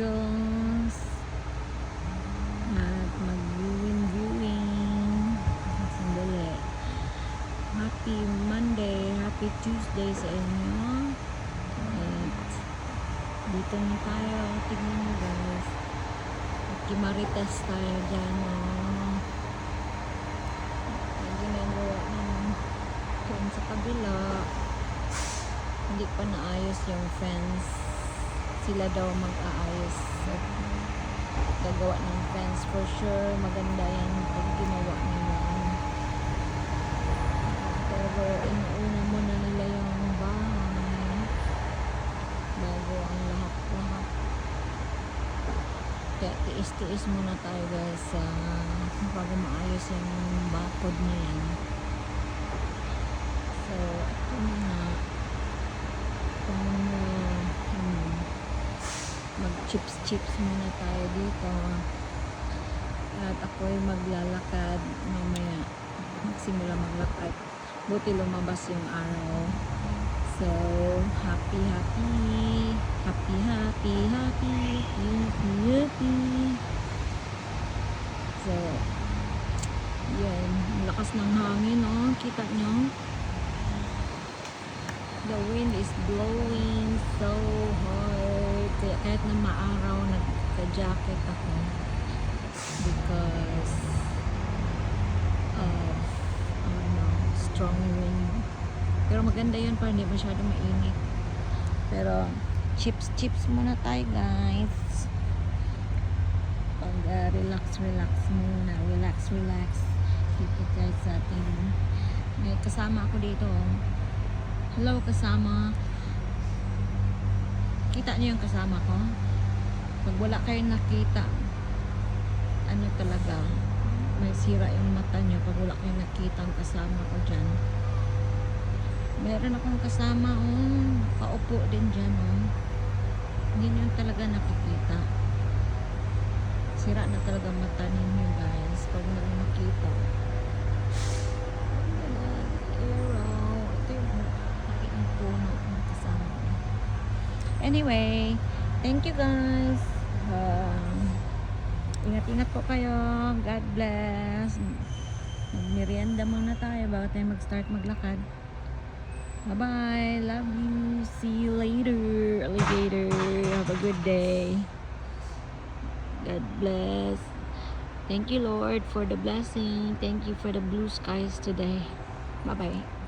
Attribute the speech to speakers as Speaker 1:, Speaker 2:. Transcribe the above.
Speaker 1: candles at mag-viewing. Sandali. Happy Monday, happy Tuesday sa inyo. At dito na tayo. Tignan nyo guys. Kimarites tayo dyan. Ginagawa ng doon sa kabila. Hindi pa naayos yung fence. Sila daw mag-aayos. So, gagawa ng fence for sure. Maganda yan pag ginawa nila. Pero inuuna muna nila yung bahay bago ang lahat-lahat. Kaya tiis-tiis muna tayo guys bago maayos yung bakod na yan. So, ito na mag-chips muna tayo dito. At ako'y maglalakad mamaya. Magsimula maglakad. Buti lumabas yung araw. So, happy. So, yan. Lakas ng hangin, oh. Kita nyo? The wind is blowing so hard. Kaya kahit na maaraw, nagka-jacket ako. Because of strong wind. Pero maganda yun para hindi masyado mainit. Pero chips muna tayo guys. Pag relax muna. Relax. Dito guys sa ating may kasama ako dito. Hello kasama. Kita niyo yung kasama ko? Pag wala kayong nakita, ano talaga, may sira yung mata niyo pag wala kayong nakita ang kasama ko dyan. Meron akong kasama, kaupo din dyan, hindi niyo talaga nakikita. Sira na talaga mata ninyo guys pag nakikita. Anyway, thank you guys. Ingat-ingat po kayo. God bless. Magmerienda muna tayo bago tayo mag-start maglakad. Bye-bye. Love you. See you later, alligator. Have a good day. God bless. Thank you, Lord, for the blessing. Thank you for the blue skies today. Bye-bye.